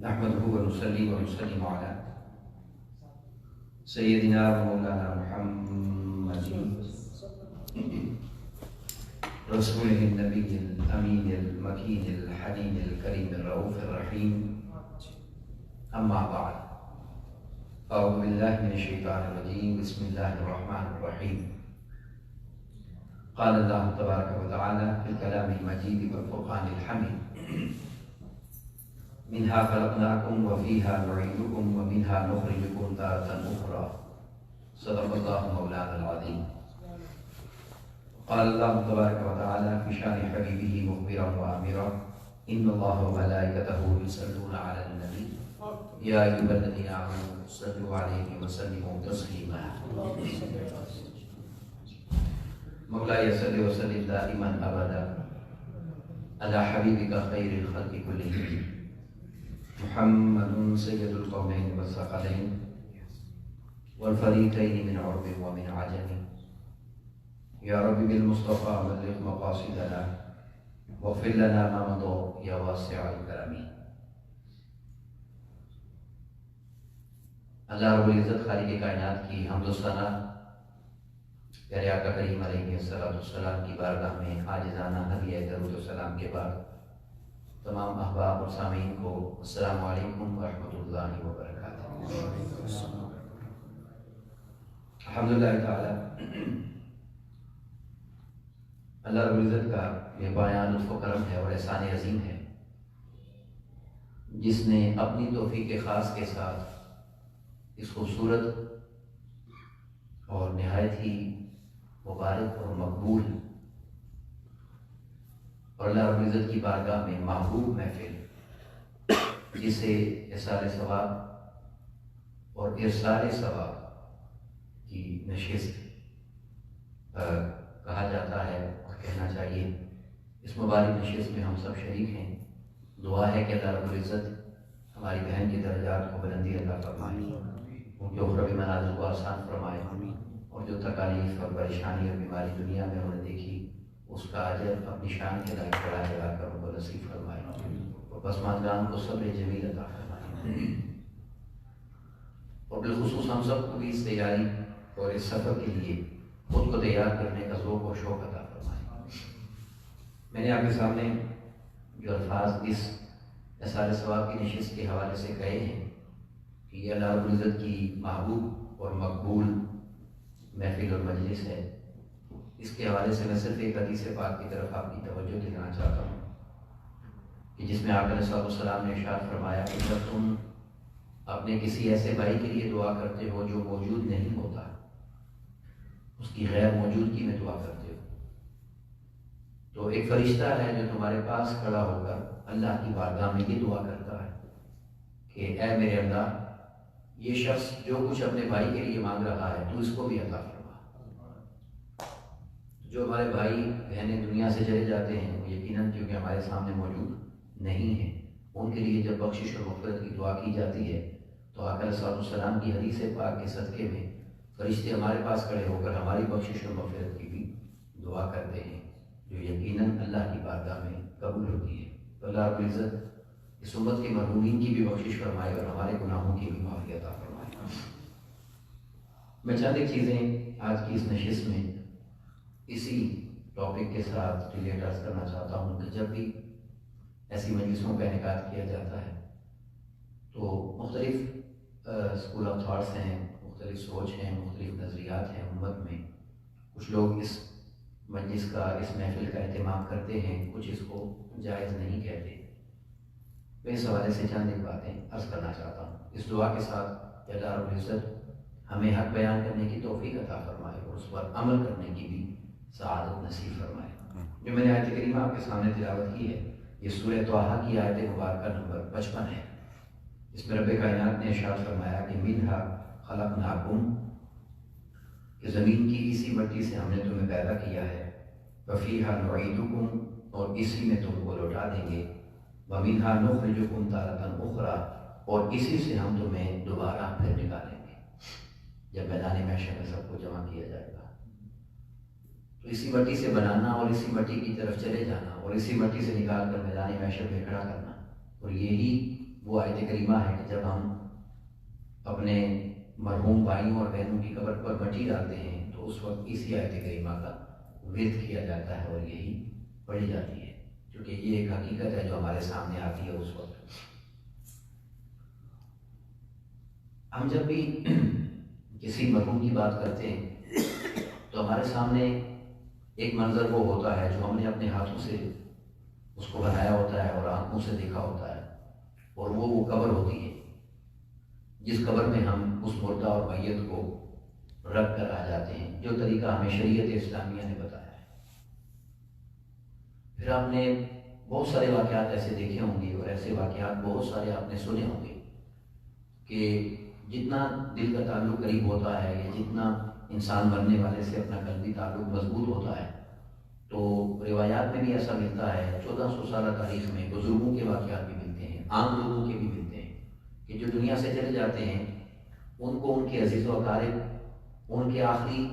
نحمده ونصلي ونسلم على سيدنا ومولانا محمد رسوله النبي الأمين المكين الحليم الكريم الرؤوف الرحيم. أما بعد، أعوذ بالله من الشيطان الرجيم. بسم الله الرحمن الرحيم. قال الله تبارك وتعالى في الكلام المجيد والفرقان الحميد: منها خلقناكم وفيها نعيدكم ومنها نخرجكم تارة أخرى. صدق الله مولانا العظيم. قال الله تبارك وتعالى في شان حبيبه مخبرا وآمرا: إن الله وملائكته يصلون على النبي يا أيها الذين آمنوا صلوا عليه وسلموا تسليما. مولاي صل وسلم دائما أبدا على حبيبك خير الخلق كلهم محمد سيد القومين والثقلين والفريقين من عرب ومن عجم. يا رب بالمصطفى بلغ مقاصدنا واغفر لنا ما مضى يا واسع الكرم. اللہ رب العزت خالق کائنات کی حمد و ثنا پیارے آقا کریم علیہ السلام کی بارگاہ میں عاجزانہ ہدیہ درود و سلام کے بعد تمام احباب اور سامعین کو السلام علیکم ورحمۃ اللہ وبرکاتہ. الحمدللہ تعالی اللہ رب العزت کا یہ بیان لطف و کرم ہے اور احسان عظیم ہے جس نے اپنی توفیق خاص کے ساتھ اس خوبصورت اور نہایت ہی مبارک اور مقبول اور اللہ رب العزت کی بارگاہ میں محبوب محفل جسے احصال ثواب اور ارسال ثواب کی نشست کہا جاتا ہے اور کہنا چاہیے، اس مبارک نشست میں ہم سب شریک ہیں. دعا ہے کہ اللہ رب العزت ہماری بہن کی درجات کو بلندی عطا فرمائے، ان کے اخروی منازل کو آسان فرمائے، اور جو تکالیف اور پریشانی اور بیماری دنیا میں انہوں نے دیکھی اس کا اجر اپنی شان کے لائق بڑھا لگا کر ان کو نصیب فرمائے، اور پسماندگان کو صبر جمیل عطا فرمائے، اور بالخصوص ہم سب کو بھی اس تیاری اور اس سفر کے لیے خود کو تیار کرنے کا ذوق اور شوق عطا فرمائے. میں نے آپ کے سامنے جو الفاظ اس احصال ثواب کی نشست کے حوالے سے کہے ہیں کہ یہ اللہ رب العزت کی محبوب اور مقبول محفل اور مجلس ہے، اس کے حوالے سے میں صرف ایک حدیث پاک کی طرف آپ کی توجہ دلانا چاہتا ہوں کہ جس میں آقا علیہ السلام نے ارشاد فرمایا کہ جب تم اپنے کسی ایسے بھائی کے لیے دعا کرتے ہو جو موجود نہیں ہوتا، اس کی غیر موجودگی میں دعا کرتے ہو، تو ایک فرشتہ ہے جو تمہارے پاس کھڑا ہو کر اللہ کی بارگاہ میں یہ دعا کرتا ہے کہ اے میرے اللہ، یہ شخص جو کچھ اپنے بھائی کے لیے مانگ رہا ہے تو اس کو بھی عطا فرما. جو ہمارے بھائی بہنیں دنیا سے چلے جاتے ہیں وہ یقیناً کیونکہ ہمارے سامنے موجود نہیں ہیں، ان کے لیے جب بخشش اور مغفرت کی دعا کی جاتی ہے تو آقا علیہ السلام کی حدیث پاک کے صدقے میں فرشتے ہمارے پاس کھڑے ہو کر ہماری بخشش اور مغفرت کی بھی دعا کرتے ہیں، جو یقیناً اللہ کی بارگاہ میں قبول ہوتی ہے. تو اللہ رب العزت اس امت کے مرحومین کی بھی بخشش فرمائے اور ہمارے گناہوں کی بھی معافی عطا فرمائے. میں چند ایک چیزیں آج کی اس نشست میں اسی ٹاپک کے ساتھ ریلیٹ کرنا چاہتا ہوں کہ جب بھی ایسی مجلسوں کا انعقاد کیا جاتا ہے تو مختلف اسکول آف تھاٹس ہیں، مختلف سوچ ہیں، مختلف نظریات ہیں امت میں. کچھ لوگ اس مجلس کا، اس محفل کا اہتمام کرتے ہیں، کچھ اس کو جائز نہیں کہتے. میں اس حوالے سے چند ایک باتیں عرض کرنا چاہتا ہوں اس دعا کے ساتھ کہ اللہ رب العزت ہمیں حق بیان کرنے کی توفیق عطا فرمائے اور اس پر عمل کرنے کی بھی سعادت نصیب فرمائے. جو میں نے آیت کریمہ آپ کے سامنے تلاوت کی ہے یہ سورہ طٰہٰ کی آیت مبارکہ نمبر 55 ہے. اس میں رب کائنات نے ارشاد فرمایا کہ منہا خلقناکم، کہ زمین کی اسی مٹی سے ہم نے تمہیں پیدا کیا ہے، وفیہا نعیدکم، اور اسی میں تم کو لوٹا دیں گے، ومنہا نخرجکم تارۃ اخری، اور اسی سے ہم تمہیں دوبارہ پھر نکالیں گے جب میدان محشر میں سب کو جمع کیا جائے گا. تو اسی مٹی سے بنانا اور اسی مٹی کی طرف چلے جانا اور اسی مٹی سے نکال کر میدان محشر میں کھڑا کرنا، اور یہی وہ آیت کریمہ ہے کہ جب ہم اپنے مرحوم بھائیوں اور بہنوں کی قبر پر مٹی ڈالتے ہیں تو اس وقت اسی آیت کریمہ کا ورد کیا جاتا ہے اور یہی پڑھی جاتی ہے، کیونکہ یہ ایک حقیقت ہے جو ہمارے سامنے آتی ہے اس وقت۔ ہم جب بھی کسی مرحوم کی بات کرتے ہیں تو ہمارے سامنے ایک منظر وہ ہوتا ہے جو ہم نے اپنے ہاتھوں سے اس کو بنایا ہوتا ہے اور آنکھوں سے دیکھا ہوتا ہے، اور وہ قبر ہوتی ہے جس قبر میں ہم اس مردہ اور میت کو رکھ کر آ جاتے ہیں، جو طریقہ ہمیں شریعت اسلامیہ نے بتایا ہے۔ پھر آپ نے بہت سارے واقعات ایسے دیکھے ہوں گے اور ایسے واقعات بہت سارے آپ نے سنے ہوں گے کہ جتنا دل کا تعلق قریب ہوتا ہے یا جتنا انسان مرنے والے سے اپنا قلبی تعلق مضبوط ہوتا ہے تو روایات میں بھی ایسا ملتا ہے، 1400 سالہ تاریخ میں بزرگوں کے واقعات بھی ملتے ہیں، عام لوگوں کے بھی ملتے ہیں کہ جو دنیا سے چلے جاتے ہیں ان کو ان کے عزیز و اقارب ان کے آخری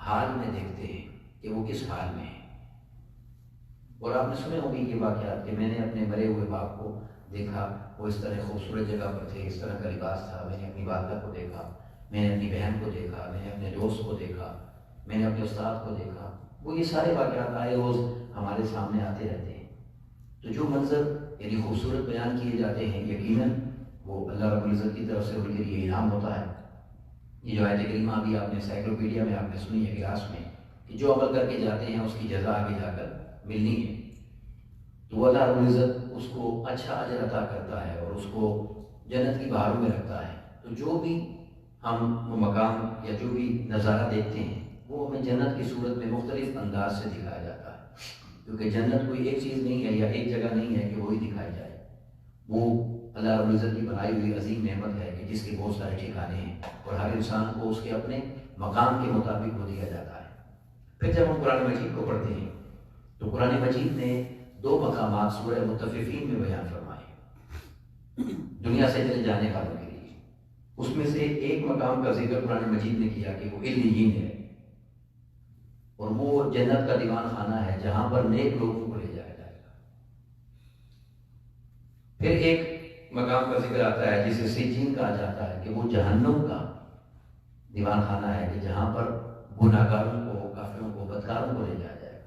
حال میں دیکھتے ہیں کہ وہ کس حال میں ہیں۔ اور آپ نے سنے ہوں گے یہ واقعات کہ میں نے اپنے مرے ہوئے باپ کو دیکھا، وہ اس طرح خوبصورت جگہ پر تھے، اس طرح کا لباس تھا، میں نے اپنی والدہ کو دیکھا، میں نے اپنی بہن کو دیکھا، میں نے اپنے دوست کو دیکھا، میں نے اپنے استاد کو دیکھا۔ وہ یہ سارے واقعات آئے روز ہمارے سامنے آتے رہتے ہیں۔ تو جو منظر یعنی خوبصورت بیان کیے جاتے ہیں یقیناً وہ اللہ رب العزت کی طرف سے ان کے لیے انعام ہوتا ہے۔ یہ جو آیت کریمہ ابھی آپ نے انسائیکلوپیڈیا میں آپ نے سنی ہے کلاس میں کہ جو عمل کر کے جاتے ہیں اس کی جزا آگے جا کر ملنی ہے، تو اللہ رب العزت اس کو اچھا اجر عطا کرتا ہے اور اس کو جنت کی بہاروں میں رکھتا ہے۔ تو جو بھی ہم وہ مقام یا جو بھی نظارہ دیکھتے ہیں وہ ہمیں جنت کی صورت میں مختلف انداز سے دکھایا جاتا ہے، کیونکہ جنت کوئی ایک چیز نہیں ہے یا ایک جگہ نہیں ہے کہ وہی دکھائی جائے، وہ اللہ رب العزت کی بنائی ہوئی عظیم نعمت ہے کہ جس کے بہت سارے ٹھکانے ہیں اور ہر انسان کو اس کے اپنے مقام کے مطابق وہ دیا جاتا ہے۔ پھر جب ہم قرآن مجید کو پڑھتے ہیں تو قرآن مجید نے 2 مقامات سورہ مطففین میں بیان فرمائے دنیا سے چلے جانے والوں کے لیے۔ اس میں سے ایک مقام کا ذکر قرآن مجید نے کیا کہ وہ علیین ہے، اور وہ جنت کا دیوان خانہ ہے جہاں پر نیک لوگوں کو لے جایا جائے گا۔ پھر ایک مقام کا ذکر آتا ہے جسے سجین کہا جاتا ہے کہ وہ جہنم کا دیوان خانہ ہے کہ جہاں پر گناہگاروں کو، کافروں کو، بدکاروں کو لے جایا جائے گا۔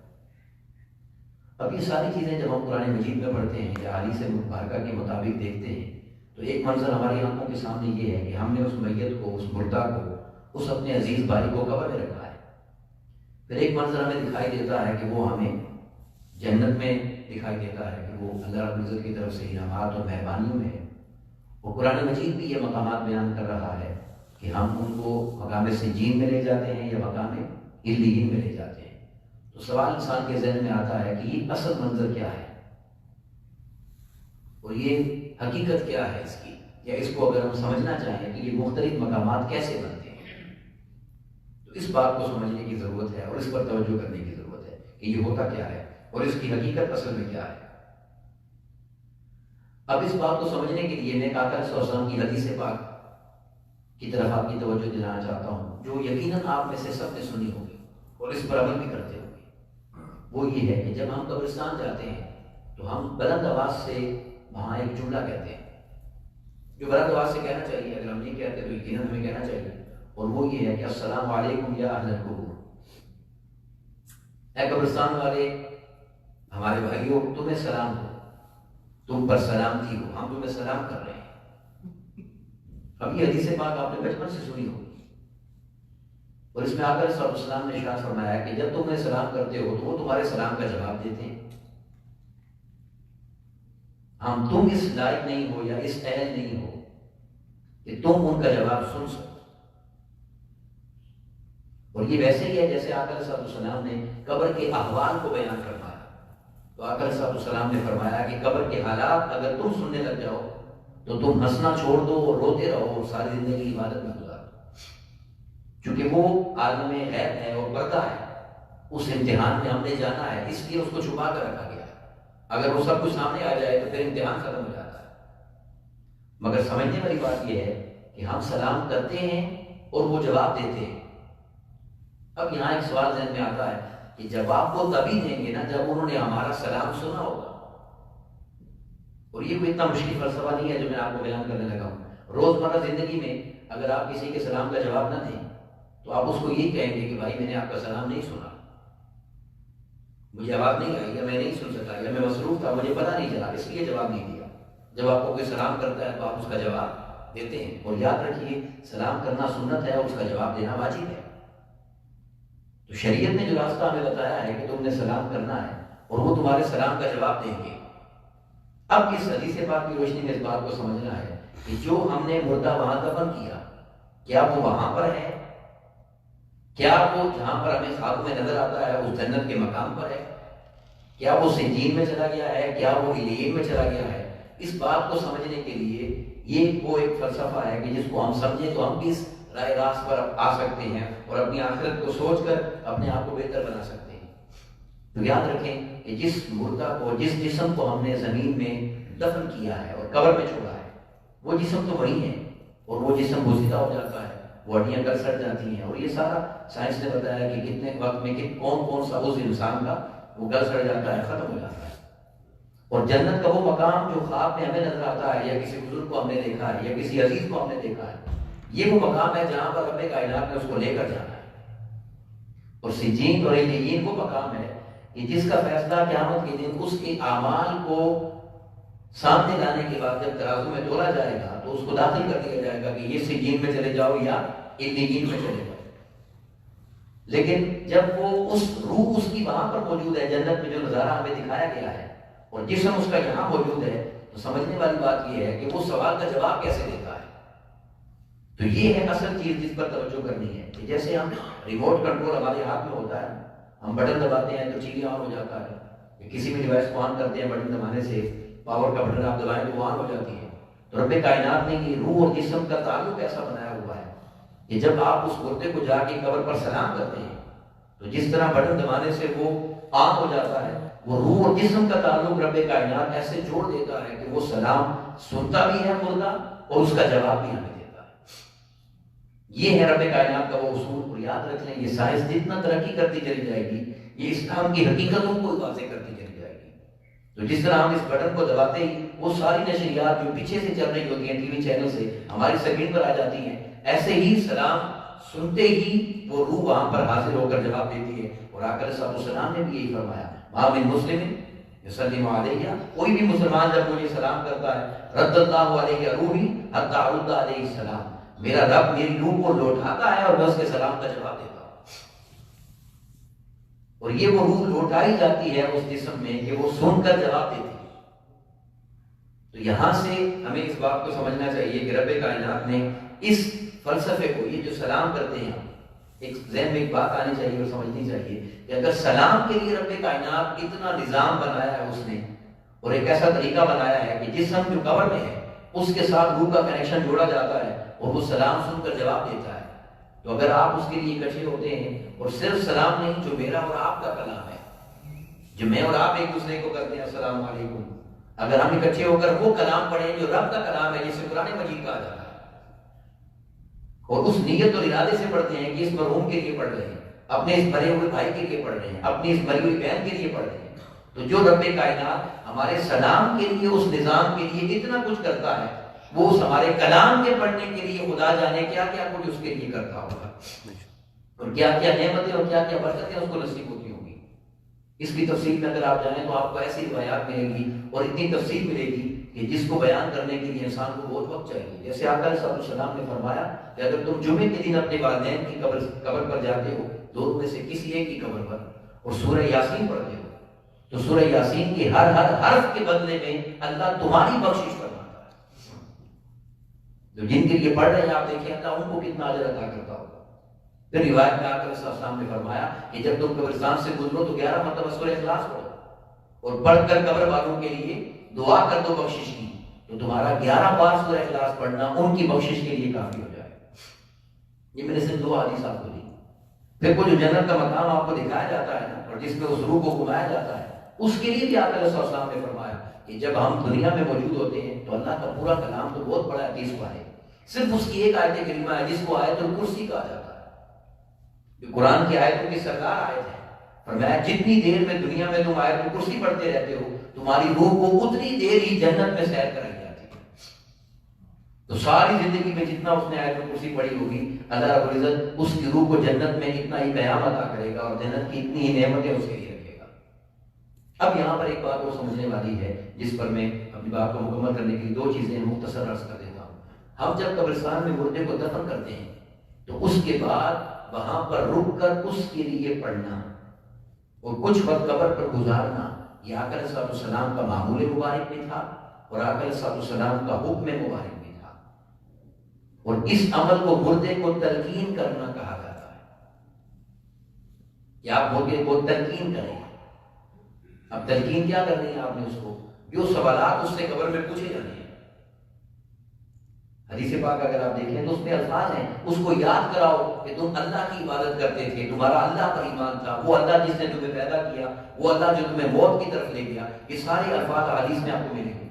اب یہ ساری چیزیں جب ہم قرآن مجید میں پڑھتے ہیں یا احادیث مبارکہ کے مطابق دیکھتے ہیں تو ایک منظر ہماری آنکھوں کے سامنے یہ ہے کہ ہم نے اس میت کو، اس مردہ کو، اس اپنے عزیز بھائی کو قبر میں رکھا ہے۔ پھر ایک منظر ہمیں دکھائی دیتا ہے کہ وہ ہمیں جنت میں دکھائی دیتا ہے کہ وہ اللہ رب العزت کی طرف سے انعامات اور مہربانیوں میں ہے۔ اور قرآن مجید بھی یہ مقامات بیان کر رہا ہے کہ ہم ان کو مقام سجین میں لے جاتے ہیں یا مقام علیین میں لے جاتے ہیں۔ تو سوال انسان کے ذہن میں آتا ہے کہ یہ اصل منظر کیا ہے اور یہ حقیقت کیا ہے اس کی، یا اس کو اگر ہم سمجھنا چاہیں کہ یہ مختلف مقامات کیسے بنتے ہیں تو اس بات کو سمجھنے کی ضرورت ہے اور اس پر توجہ کرنے کی ضرورت ہے کہ یہ ہوتا کیا ہے اور اس کی حقیقت اصل میں کیا ہے۔ اب اس بات کو سمجھنے کے لیے میں آقا صلی اللہ علیہ وسلم کی حدیث پاک کی طرف آپ کی توجہ دلانا چاہتا ہوں، جو یقیناً آپ میں سے سب نے سنی ہوگی اور اس پر عمل بھی کرتے ہوں گے۔ وہ یہ ہے کہ جب ہم قبرستان جاتے ہیں تو ہم بلند آواز سے وہاں ایک جملہ کہتے ہیں جو بلند آواز سے کہنا چاہیے، اگر ہم نہیں کہتے تو یقیناً ہمیں کہنا چاہیے، اور وہ یہ ہے کہ السلام علیکم یا اہل القبور، اے قبرستان والے ہمارے بھائیوں تمہیں سلام ہو، تم پر سلامتی ہو، ہم تمہیں سلام کر رہے ہیں۔ اب یہ حدیث پاک آپ نے بچپن سے سنی ہوگی اور اس میں آقا صلی اللہ علیہ وسلم نے ارشاد فرمایا کہ جب تم سلام کرتے ہو تو وہ تمہارے سلام کا جواب دیتے ہیں۔ ہم تم اس لائق نہیں ہو یا اس اہل نہیں ہو کہ تم ان کا جواب سن سکو، اور یہ ویسے ہی ہے جیسے آقا صلی اللہ علیہ وسلم نے قبر کے احوال کو بیان فرمایا تو آقا صلی اللہ علیہ وسلم نے فرمایا کہ قبر کے حالات اگر تم سننے لگ جاؤ تو تم ہنسنا چھوڑ دو اور روتے رہو اور ساری زندگی عبادت میں گزارو، چونکہ وہ عالم غیب ہے اور پردہ ہے، اس امتحان میں ہم نے جانا ہے، اس لیے اس کو چھپا کر رکھا گیا ہے۔ اگر وہ سب کچھ سامنے آ جائے تو پھر امتحان ختم ہو جاتا ہے۔ مگر سمجھنے والی بات یہ ہے کہ ہم سلام کرتے ہیں اور وہ جواب دیتے ہیں۔ اب یہاں ایک سوال ذہن میں آتا ہے کہ جواب وہ تبھی دیں گے نا جب انہوں نے ہمارا سلام سنا ہوگا۔ اور یہ کوئی اتنا مشکل فلسفہ نہیں ہے جو میں آپ کو بیان کرنے لگا ہوں. روزمرہ زندگی میں اگر آپ کسی کے سلام کا جواب نہ دیں تو آپ اس کو یہی کہیں گے کہ بھائی میں نے آپ کا سلام نہیں سنا، مجھے آواز نہیں آئی، یا میں نہیں سن سکا، یا میں مصروف تھا مجھے پتہ نہیں چلا اس لیے جواب نہیں دیا. جب آپ کو کوئی سلام کرتا ہے تو آپ اس کا جواب دیتے ہیں. اور یاد رکھیے سلام کرنا سنت ہے اور اس کا جواب دینا واجب ہے. تو شریعت نے جو راستہ ہمیں بتایا ہے کہ تم نے سلام کرنا ہے اور وہ تمہارے سلام کا جواب دیں گے. اب اس حدیث پاک کی روشنی میں اس بات کو سمجھنا ہے کہ جو ہم نے مردہ وہاں دفن کیا کیا وہ وہاں پر ہے؟ کیا وہ جہاں پر ہمیں خواب میں نظر آتا ہے اس جنت کے مقام پر ہے؟ کیا وہ سجین میں چلا گیا ہے؟ کیا وہ علیین میں چلا گیا ہے؟ اس بات کو سمجھنے کے لیے یہ وہ ایک فلسفہ ہے کہ جس کو ہم سمجھیں تو ہم کس رائے راست پر آ سکتے ہیں اور اپنی آخرت کو سوچ کر اپنے آپ کو بہتر بنا سکتے ہیں. تو یاد رکھیں کہ جس مردہ کو، جس جسم کو ہم نے زمین میں دفن کیا ہے اور قبر میں چھوڑا ہے، وہ جسم تو وہی ہے اور وہ جسم بوسیدہ ہو جاتا ہے، وہ ہڈیاں گل سڑ جاتی ہیں. اور یہ سارا سائنس نے بتایا کہ کتنے وقت میں کون کون سا اس انسان کا وہ گل سڑ جاتا ہے، ختم ہو جاتا ہے. اور جنت کا وہ مقام جو خواب میں ہمیں نظر آتا ہے یا کسی بزرگ کو ہم نے دیکھا ہے یا کسی عزیز کو ہم نے دیکھا ہے، یہ وہ مقام ہے جہاں پر رب کائنات نے اس کو لے کر جانا ہے. اور سجین اور علیین وہ مقام ہے کہ جس کا فیصلہ قیامت کے دن اس کے اعمال کو سامنے لانے کے بعد جب ترازو میں تولا جائے گا تو اس کو داخل کر دیا جائے گا کہ یہ سجین میں چلے جاؤ یا علیین میں چلے جاؤ. لیکن جب وہ اس روح اس کی وہاں پر موجود ہے جنت میں جو نظارہ ہمیں دکھایا گیا ہے اور جسم اس کا یہاں موجود ہے، تو سمجھنے والی بات یہ ہے کہ وہ سوال کا جواب کیسے دیتا ہے. تو یہ ہے اصل چیز جس پر توجہ کرنی ہے کہ جیسے ہم ریموٹ کنٹرول ہمارے ہاتھ میں ہوتا ہے، ہم بٹن دباتے ہیں تو ٹی وی آن ہو جاتا ہے، کسی بھی ڈیوائس کو آن کرتے ہیں بٹن دبانے سے، پاور کا بٹن آپ دبائیں تو وہ آن ہو جاتی ہے. تو رب کائنات نے یہ روح اور جسم کا تعلق ایسا بنایا ہوا ہے کہ جب آپ اس مردے کو جا کے قبر پر سلام کرتے ہیں تو جس طرح بٹن دبانے سے وہ آن ہو جاتا ہے، وہ روح اور جسم کا تعلق رب کائنات ایسے جوڑ دیتا ہے کہ وہ سلام سنتا بھی ہے مردہ اور اس کا جواب بھی ہمیں دیتا ہے. یہ ہے رب کائنات کا وہ اصول. اور یاد رکھ لیں یہ سائنس جتنا ترقی کرتی چلی جائے گی یہ اسلام کی حقیقتوں کو واضح کرتی چلی جائے گی. تو جس طرح ہم اس بٹن کو دباتے ہی وہ ساری نشریات جو پیچھے سے چل رہی ہوتی ہیں ٹی وی چینل سے ہماری اسکرین پر آ جاتی ہیں، ایسے ہی سلام سنتے ہی وہ روح وہاں پر حاضر ہو کر جواب دیتی ہے. اور آقا صلی اللہ علیہ وسلم نے بھی یہی فرمایا، ما من مسلم یسلم علیہ، کوئی بھی مسلمان جب مجھے سلام کرتا ہے رد اللہ علیہ روحی حتی ارد علیہ السلام، میرا رب میری روح کو لوٹاتا ہے اور میں اس کے سلام کا جواب دیتا ہوں. اور یہ وہ روح لوٹائی جاتی ہے اس جسم میں کہ وہ سن کر جواب دیتی ہے. تو یہاں سے ہمیں اس بات کو سمجھنا چاہیے کہ رب کائنات نے اس فلسفے کو، یہ جو سلام کرتے ہیں، ایک ذہن میں ایک بات آنی چاہیے اور سمجھنی چاہیے کہ اگر سلام کے لیے رب کائنات اتنا نظام بنایا ہے اس نے اور ایک ایسا طریقہ بنایا ہے کہ جسم جو قبر میں ہے اس کے ساتھ روح کا کنیکشن جوڑا جاتا ہے اور وہ سلام سن کر جواب دیتا ہے، تو اگر آپ اس کے لیے اکٹھے ہوتے ہیں اور صرف سلام نہیں جو میرا اور آپ کا کلام ہے، جو میں اور آپ ایک دوسرے کو کرتے ہیں السلام علیکم، اگر ہم اکٹھے ہو کر وہ کلام پڑھیں جو رب کا کلام ہے جسے قرآن مجید کہا جاتا ہے، اور اس نیت اور ارادے سے پڑھتے ہیں کہ اس مرحوم کے لیے پڑھ رہے ہیں، اپنے اس مرے ہوئے بھائی کے لیے پڑھ رہے ہیں، اپنی اس مری ہوئی بہن کے لیے پڑھ رہے ہیں، تو جو رب کائنات ہمارے سلام کے لیے اس نظام کے لیے اتنا کچھ کرتا ہے، وہ اس ہمارے کلام کے پڑھنے کے لیے خدا جانے کیا کیا کچھ اس کے لیے کرتا ہوگا اور کیا کیا نعمتیں اور کیا کیا برکتیں اس کو نصیب ہوتی ہوں گی. اس کی تفصیل میں اگر آپ جائیں تو آپ کو ایسی روایات ملیں گی اور اتنی تفصیل ملے گی کہ جس کو بیان کرنے کے لیے انسان کو بہت وقت چاہیے. جیسے آقا صلی اللہ علیہ وسلم نے فرمایا کہ اگر تم جمعے کے دن اپنے والدین کی قبر پر جاتے ہو، دونوں میں سے کسی ایک کی قبر پر، اور سورہ یاسین پڑھتے ہو، تو سورہ یاسین کی ہر حرف کے بدلے میں اللہ تمہاری بخشش فرماتا ہے. جو جن کے لیے پڑھ رہے ہیں آپ دیکھیں اللہ ان کو کتنا اجر عطا کرتا ہوگا. پھر روایت میں آقا صلی اللہ علیہ وسلم نے فرمایا کہ جب تم قبرستان سے گزرو تو 11 مرتبہ سورہ اخلاص پڑھو اور پڑھ کر قبر والوں کے لیے دعا کر دو بخشش کی، تو تمہارا 11 بار سورہ اخلاص پڑھنا ان کی بخشش کے لیے کافی ہو جائے. یہ میں نے صرف 2 حدیث آپ کو دی. پھر وہ جو جنت کا مقام آپ کو دکھایا جاتا ہے نا اور جس میں اس روح کو گھمایا جاتا ہے، اس کے لیے بھی آقا صلی اللہ علیہ وسلم نے فرمایا کہ جب ہم دنیا میں موجود ہوتے ہیں تو اللہ کا پورا کلام تو بہت بڑا ہے، 30 پارے، صرف اس کی ایک آیت کریمہ ہے جس کو آیت الکرسی کہا جاتا ہے، جو قرآن کی آیتوں کی سردار آیت ہے. فرمایا جتنی دیر میں دنیا میں تم آیت الکرسی پڑھتے رہتے ہو تمہاری روح کو اتنی دیر ہی جنت میں سیر کرائی جاتی ہے۔ تو ساری زندگی میں جتنا اس نے آیت الکرسی پڑھی ہوگی، اللہ رب العزت اس کی روح کو جنت میں اتنا ہی قیام عطا کرے گا اور جنت کی اتنی ہی نعمتیں اس کے لیے رکھے گا۔ اب یہاں پر ایک بات وہ سمجھنے والی ہے جس پر میں اپنی بات کو مکمل کرنے کے لیے دو چیزیں مختصر عرض کر دیتا ہوں۔ ہم جب قبرستان میں مردے کو دفن کرتے ہیں تو اس کے بعد وہاں پر رک کر اس کے لیے پڑھنا اور کچھ وقت قبر پر گزارنا، یہ آقا علیہ الصلوۃ والسلام کا معمول مبارک میں تھا اور آقا علیہ الصلوۃ والسلام کا حکم مبارک میں تھا، اور اس عمل کو مردے کو تلقین کرنا کہا جاتا ہے کہ آپ مردے کو تلقین کریں۔ اب تلقین کیا کرنی ہے آپ نے؟ اس کو جو سوالات اس سے قبر میں پوچھے جانے ہیں، حدیث پاک اگر آپ دیکھیں تو اس میں الفاظ ہیں، اس کو یاد کراؤ کہ تم اللہ کی عبادت کرتے تھے، تمہارا اللہ پر ایمان تھا، وہ اللہ جس نے تمہیں پیدا کیا، وہ اللہ جو تمہیں موت کی طرف لے گیا۔ یہ سارے الفاظ حدیث میں آپ کو ملیں گے۔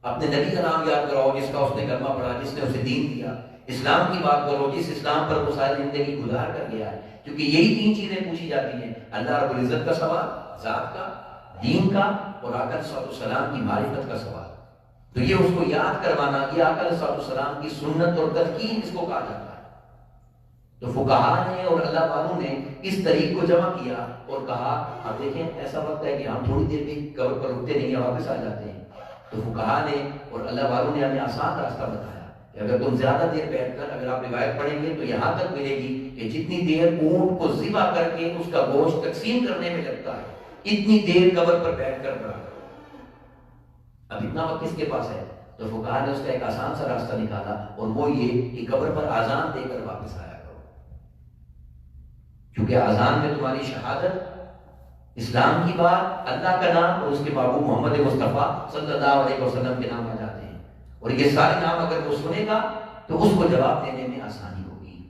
اپنے نبی کا نام یاد کراؤ جس کا اس نے کلمہ پڑھا، جس نے اسے دین دیا۔ اسلام کی بات کرو جس اسلام پر وہ ساری زندگی گزار کر گیا ہے، کیونکہ یہی تین چیزیں پوچھی جاتی ہیں، اللہ رب العزت کا سوال، ذات کا، دین کا، اور آقا صلی اللہ علیہ وسلم کی معرفت کا سوال۔ تو یہ اس کو یاد کروانا، یہ آقا صلی اللہ علیہ وسلم کی سنت اور تلقین اس کو کہا جاتا ہے۔ تو فقہاء نے اور اللہ والوں نے اس طریق کو جمع کیا اور کہا، اب دیکھیں ایسا وقت ہے کہ ہم تھوڑی دیر بھی قبر پر رکتے نہیں ہیں، واپس آ جاتے ہیں۔ تو فقہاء نے اور اللہ والوں نے ہمیں آسان راستہ بتایا کہ اگر تم زیادہ دیر بیٹھ کر اگر آپ روایت پڑھیں گے تو یہاں تک ملے گی کہ جتنی دیر اونٹ کو ذبح کر کے اس کا گوشت تقسیم کرنے میں لگتا ہے، اتنی دیر قبر پر بیٹھ کر پڑھا۔ اب اتنا وقت کس کے پاس ہے؟ تو فقہاء نے اس کا ایک آسان سا راستہ نکالا، اور وہ یہ کہ قبر پر اذان دے کر واپس آیا کرو، کیونکہ اذان میں تمہاری شہادت، اسلام کی بات، اللہ کا نام اور اس کے محبوب محمد مصطفیٰ صلی اللہ علیہ وسلم کے نام آ جاتے ہیں، اور یہ سارے نام اگر وہ سنے گا تو اس کو جواب دینے میں آسانی ہوگی۔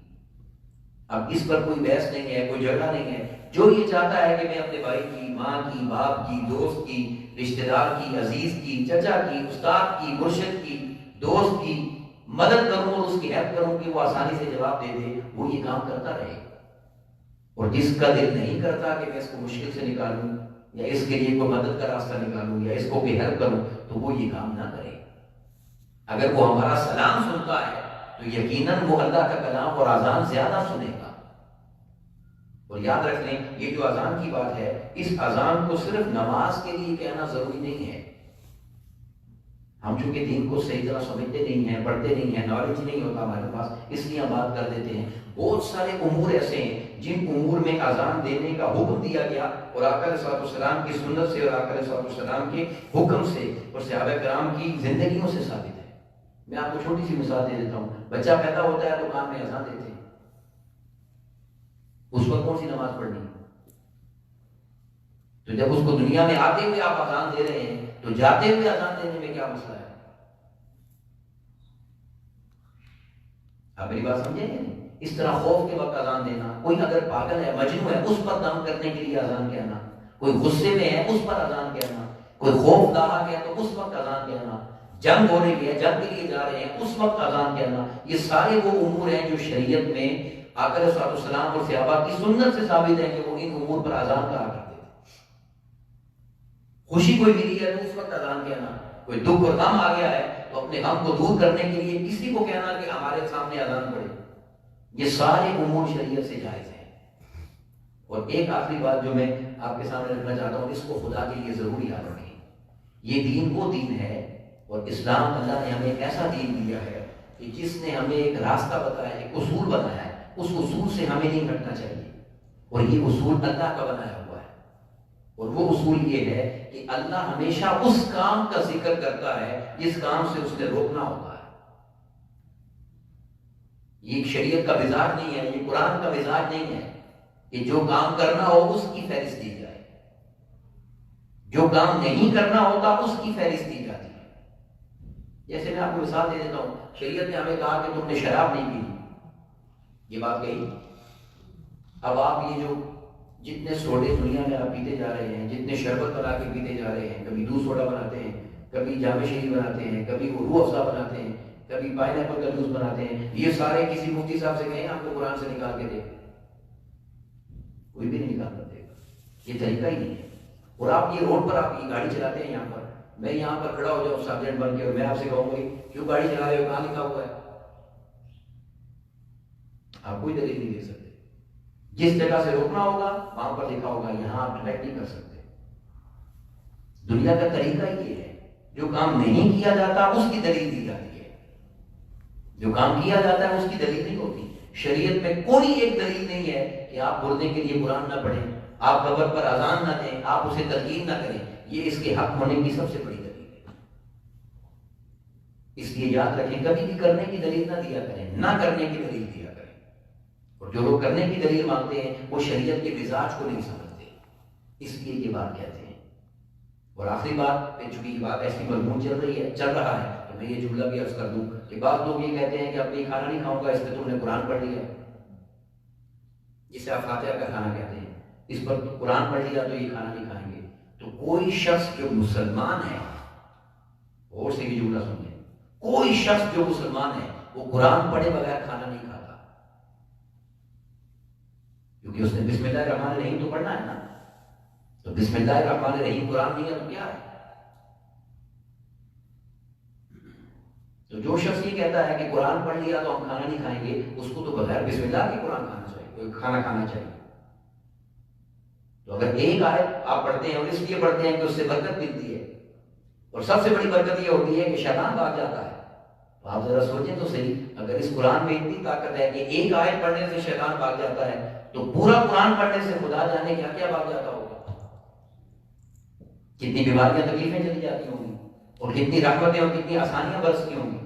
اب اس پر کوئی بحث نہیں ہے، کوئی جھگڑا نہیں ہے۔ جو یہ چاہتا ہے کہ میں اپنے بھائی کی، ماں کی، باپ کی، دوست کی، رشتہ دار کی، عزیز کی، چچا کی، استاد کی، مرشد کی، دوست کی مدد کروں اور اس کی ہیلپ کروں کہ وہ آسانی سے جواب دے دے، وہ یہ کام کرتا رہے۔ اور جس کا دل نہیں کرتا کہ میں اس کو مشکل سے نکالوں یا اس کے لیے کوئی مدد کا راستہ نکالوں یا اس کو کوئی ہیلپ کروں، تو وہ یہ کام نہ کرے۔ اگر وہ ہمارا سلام سنتا ہے تو یقیناً وہ اللہ کا کلام اور اذان زیادہ سنے گا۔ اور یاد رکھ لیں، یہ جو اذان کی بات ہے، اس اذان کو صرف نماز کے لیے کہنا ضروری نہیں ہے۔ ہم چونکہ دین کو صحیح طرح سمجھتے نہیں ہیں، پڑھتے نہیں ہیں، نالج نہیں ہوتا ہمارے پاس، اس لیے ہم بات کر دیتے ہیں۔ بہت سارے امور ایسے ہیں جن امور میں اذان دینے کا حکم دیا گیا، اور آقا علیہ الصلوۃ والسلام کی سنت سے اور آقا علیہ الصلوۃ والسلام کے حکم سے اور صحابہ کرام کی زندگیوں سے ثابت ہے۔ میں آپ کو چھوٹی سی مثال دے دیتا ہوں۔ بچہ پیدا ہوتا ہے تو کان میں اذان دیتے ہیں، اس وقت کون سی نماز پڑھنی؟ تو جب اس کو دنیا میں آتے ہوئے آپ اذان دے رہے ہیں تو جاتے ہوئے اذان دینے میں کیا مسئلہ ہے؟ آپ میری بات سمجھیں گے؟ اس طرح خوف کے وقت اذان دینا، کوئی اگر پاگل ہے، مجنون ہے، اس پر دم کرنے کے لیے اذان کہنا، کوئی غصے میں ہے اس پر اذان کہنا، کوئی خوف لاحق ہے تو اس وقت اذان کہنا، جنگ ہو رہی ہے، جنگ کے لیے جا رہے ہیں اس وقت اذان کہنا، یہ سارے وہ امور ہیں جو شریعت میں آقا علیہ الصلوۃ والسلام اور صحابہ کی سنت سے ثابت ہے کہ وہ ان امور پر اذان کہا کرتے تھے۔ خوشی کوئی ملی ہے تو اس وقت اذان کہنا، کوئی دکھ اور غم آ گیا ہے تو اپنے غم کو دور کرنے کے لیے کسی کو کہنا کہ ہمارے سامنے اذان پڑھے، یہ سارے امور شریعت سے جائز ہیں۔ اور ایک آخری بات جو میں آپ کے سامنے رکھنا چاہتا ہوں، اس کو خدا کے لیے ضرور یاد رکھیں، یہ دین وہ دین ہے، اور اسلام اللہ نے ہمیں ایک ایسا دین دیا ہے کہ جس نے ہمیں ایک راستہ بتایا، ایک اصول بنایا ہے، اس اصول سے ہمیں نہیں ہٹنا چاہیے، اور یہ اصول اللہ کا بنایا ہوا ہے، اور وہ اصول یہ ہے کہ اللہ ہمیشہ اس کام کا ذکر کرتا ہے جس کام سے اس نے روکنا ہوتا ہے۔ یہ شریعت کا مزاج نہیں ہے، یہ قرآن کا مزاج نہیں ہے کہ جو کام کرنا ہو اس کی فہرست دی جائے، جو کام نہیں کرنا ہوتا اس کی فہرست دی جاتی ہے۔ جیسے میں آپ کو مثال دے دیتا ہوں، شریعت نے ہمیں کہا کہ تم نے شراب نہیں پینی، یہ بات کہی۔ اب آپ یہ جو جتنے سوڈے دنیا میں آپ پیتے جا رہے ہیں، جتنے شربت بنا کے پیتے جا رہے ہیں، کبھی دودھ سوڈا بناتے ہیں، کبھی جامع شہری بناتے ہیں، کبھی روح افزا بناتے ہیں، کبھی پائن ایپل کا جوس بناتے ہیں، یہ سارے کسی مفتی صاحب سے کہیں آپ کو قرآن سے نکال کے دے، کوئی بھی نہیں نکال کر دے گا، یہ طریقہ ہی نہیں ہے۔ اور آپ یہ روڈ پر آپ یہ گاڑی چلاتے ہیں یہاں پر، میں یہاں پر کھڑا ہو جاؤں سرجنٹ بن کے اور میں آپ سے کہوں گی کیوں گاڑی چلا رہے ہو، کہاں لکھا ہوا ہے؟ آپ کوئی دلیل نہیں دے سکتے. جس جگہ سے روکنا ہوگا وہاں پر لکھا ہوگا، یہاں آپ ڈائریکٹ نہیں کر سکتے. دنیا کا طریقہ یہ ہے، جو کام نہیں کیا جاتا اس کی دلیل دی جاتی ہے، جو کام کیا جاتا ہے اس کی دلیل نہیں ہوتی. شریعت میں کوئی ایک دلیل نہیں ہے کہ آپ مردے کے لیے قرآن نہ پڑھیں، آپ قبر پر اذان نہ دیں، آپ اسے تلقین نہ کریں. یہ اس کے حق ہونے کی سب سے بڑی دلیل ہے. اس لیے یاد رکھیں، کبھی بھی کرنے کی دلیل نہ دیا کریں، نہ کرنے کی دلیل دیا کریں. اور جو لوگ کرنے کی دلیل مانگتے ہیں وہ شریعت کے مزاج کو نہیں سمجھتے، اس لیے یہ بات کہتے ہیں. اور آخری بات، چونکہ یہ بات ایسی مضمون چل رہا ہے تو میں یہ جملہ بھی عرض کر دوں کہ بعض لوگ یہ کہتے ہیں کہ اب میں کھانا نہیں کھاؤں گا، اس پہ تم نے قرآن پڑھ لیا، جسے آپ فاتحہ کا کھانا کہتے ہیں، اس پر قرآن پڑھ لیا تو یہ کھانا نہیں کھائیں گے. تو کوئی شخص جو مسلمان ہے، اور سے بھی جملہ سن لیں، کوئی شخص جو مسلمان ہے وہ قرآن پڑھے بغیر کھانا نہیں کھاتا، کیونکہ اس نے بسم اللہ الرحمن الرحیم تو پڑھنا ہے نا. تو بسم اللہ الرحمن الرحیم قرآن نہیں ہے تو کیا ہے؟ تو جو شخص یہ کہتا ہے کہ قرآن پڑھ لیا تو ہم کھانا نہیں کھائیں گے، اس کو تو بغیر بسم اللہ کے قرآن کھانا چاہیے. تو اگر ایک آیت آپ پڑھتے ہیں اور اس لیے پڑھتے ہیں کہ اس سے برکت ملتی ہے، اور سب سے بڑی برکت یہ ہوتی ہے کہ شیطان بھاگ جاتا ہے، تو آپ ذرا سوچیں تو صحیح، اگر اس قرآن میں اتنی طاقت ہے کہ ایک آیت پڑھنے سے شیطان بھاگ جاتا ہے، تو پورا قرآن پڑھنے سے خدا جانے کیا کیا بھاگ جاتا ہوگا. کتنی بیماریاں تکلیفیں چلی جاتی ہوں گی، اور کتنی رحمتیں اور کتنی آسانیاں برستی ہوں گی.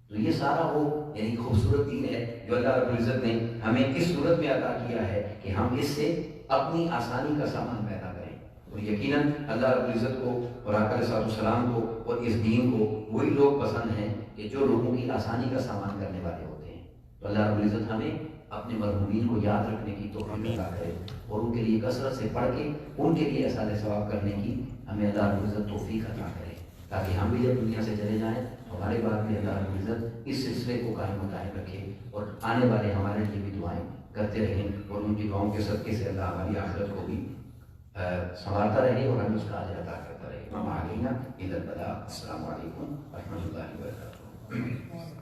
تو یہ سارا وہ یعنی خوبصورت دین ہے جو اللہ رب العزت نے ہمیں اس صورت میں عطا کیا ہے کہ ہم اس سے اپنی آسانی کا سامان پیدا کریں. اور یقیناً اللہ رب العزت کو اور آقا علیہ السلام کو اور اس دین کو وہی لوگ پسند ہیں کہ جو لوگوں کی آسانی کا سامان کرنے والے ہوتے ہیں. تو اللہ رب العزت ہمیں اپنے مرحومین کو یاد رکھنے کی توفیق عطا کرے، اور ان کے لیے کثرت سے پڑھ کے ان کے لیے احسان ثواب کرنے کی ہمیں اللہ رب العزت توفیق عطا کرے، تاکہ ہم بھی جب دنیا سے چلے جائیں تو ہمارے بعد میں اللہ رب العزت اس سلسلے کو قائم و دائم رکھے، اور آنے والے ہمارے لیے بھی دعائیں کرتے رہیں، اور ان کی دعاؤں کے صدقے سے اللہ ہماری آخرت کو بھی سنوارتا رہے اور ہمیں اس کا اجر عطا کرتا رہے. السلام علیکم ورحمۃ اللہ وبرکاتہ.